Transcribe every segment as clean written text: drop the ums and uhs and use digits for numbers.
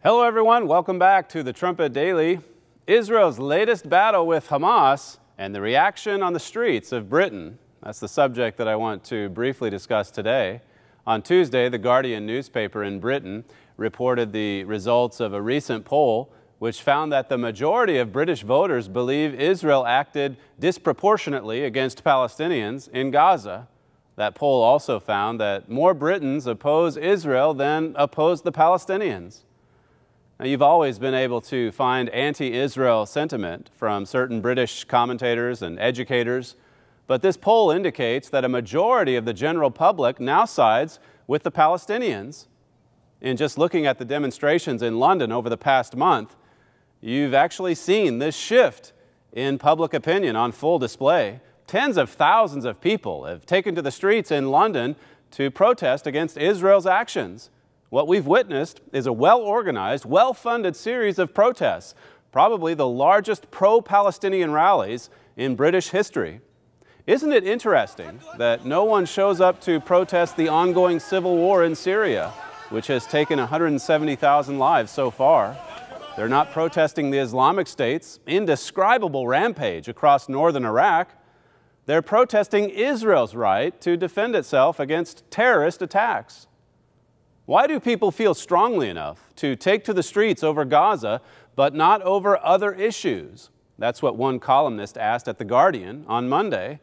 Hello everyone, welcome back to the Trumpet Daily. Israel's latest battle with Hamas and the reaction on the streets of Britain. That's the subject that I want to briefly discuss today. On Tuesday, the Guardian newspaper in Britain reported the results of a recent poll which found that the majority of British voters believe Israel acted disproportionately against Palestinians in Gaza. That poll also found that more Britons oppose Israel than oppose the Palestinians. Now, you've always been able to find anti-Israel sentiment from certain British commentators and educators, but this poll indicates that a majority of the general public now sides with the Palestinians. In just looking at the demonstrations in London over the past month, you've actually seen this shift in public opinion on full display. Tens of thousands of people have taken to the streets in London to protest against Israel's actions. What we've witnessed is a well-organized, well-funded series of protests, probably the largest pro-Palestinian rallies in British history. Isn't it interesting that no one shows up to protest the ongoing civil war in Syria, which has taken 170,000 lives so far? They're not protesting the Islamic State's indescribable rampage across northern Iraq. They're protesting Israel's right to defend itself against terrorist attacks. Why do people feel strongly enough to take to the streets over Gaza, but not over other issues? That's what one columnist asked at The Guardian on Monday.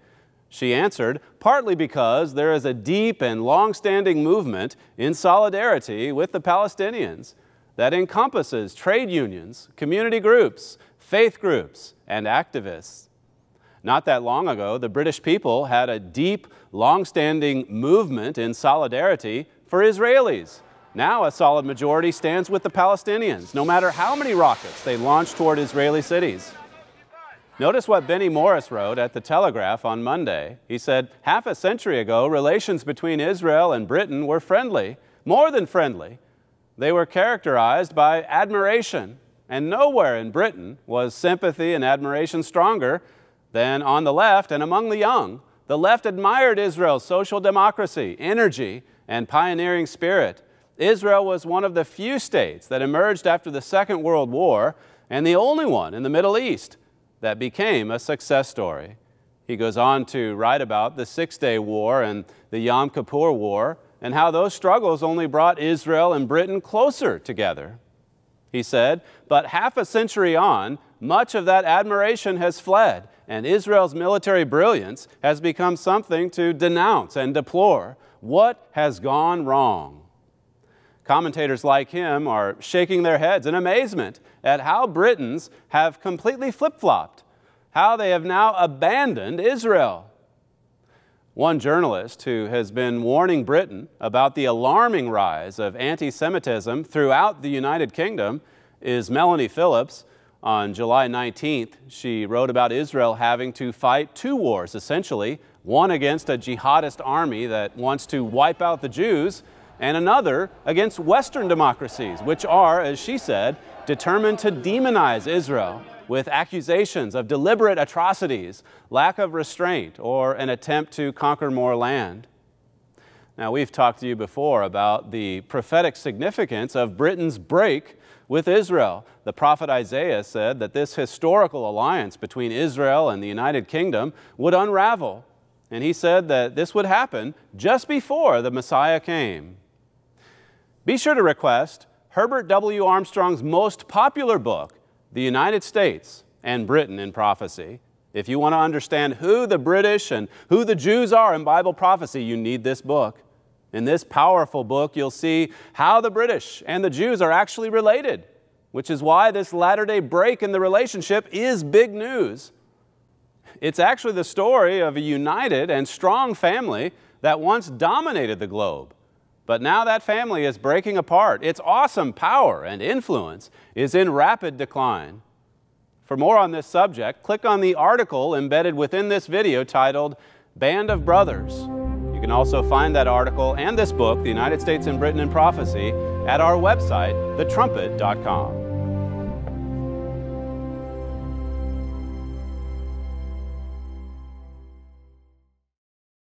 She answered, partly because there is a deep and long-standing movement in solidarity with the Palestinians that encompasses trade unions, community groups, faith groups, and activists. Not that long ago, the British people had a deep, long-standing movement in solidarity for Israelis. Now a solid majority stands with the Palestinians, no matter how many rockets they launch toward Israeli cities. Notice what Benny Morris wrote at The Telegraph on Monday. He said, half a century ago, relations between Israel and Britain were friendly, more than friendly. They were characterized by admiration, and nowhere in Britain was sympathy and admiration stronger than on the left and among the young. The left admired Israel's social democracy, energy, and pioneering spirit. Israel was one of the few states that emerged after the Second World War, and the only one in the Middle East that became a success story. He goes on to write about the Six-Day War and the Yom Kippur War, and how those struggles only brought Israel and Britain closer together. He said, but half a century on, much of that admiration has fled, and Israel's military brilliance has become something to denounce and deplore. What has gone wrong? Commentators like him are shaking their heads in amazement at how Britons have completely flip-flopped, how they have now abandoned Israel. One journalist who has been warning Britain about the alarming rise of anti-Semitism throughout the United Kingdom is Melanie Phillips. On July 19th, she wrote about Israel having to fight two wars, essentially, one against a jihadist army that wants to wipe out the Jews, and another against Western democracies, which are, as she said, determined to demonize Israel with accusations of deliberate atrocities, lack of restraint, or an attempt to conquer more land. Now, we've talked to you before about the prophetic significance of Britain's break with Israel. The prophet Isaiah said that this historical alliance between Israel and the United Kingdom would unravel, and he said that this would happen just before the Messiah came. Be sure to request Herbert W. Armstrong's most popular book, The United States and Britain in Prophecy. If you want to understand who the British and who the Jews are in Bible prophecy, you need this book. In this powerful book, you'll see how the British and the Jews are actually related, which is why this latter-day break in the relationship is big news. It's actually the story of a united and strong family that once dominated the globe. But now that family is breaking apart. Its awesome power and influence is in rapid decline. For more on this subject, click on the article embedded within this video titled Band of Brothers. You can also find that article and this book, The United States and Britain in Prophecy, at our website, thetrumpet.com.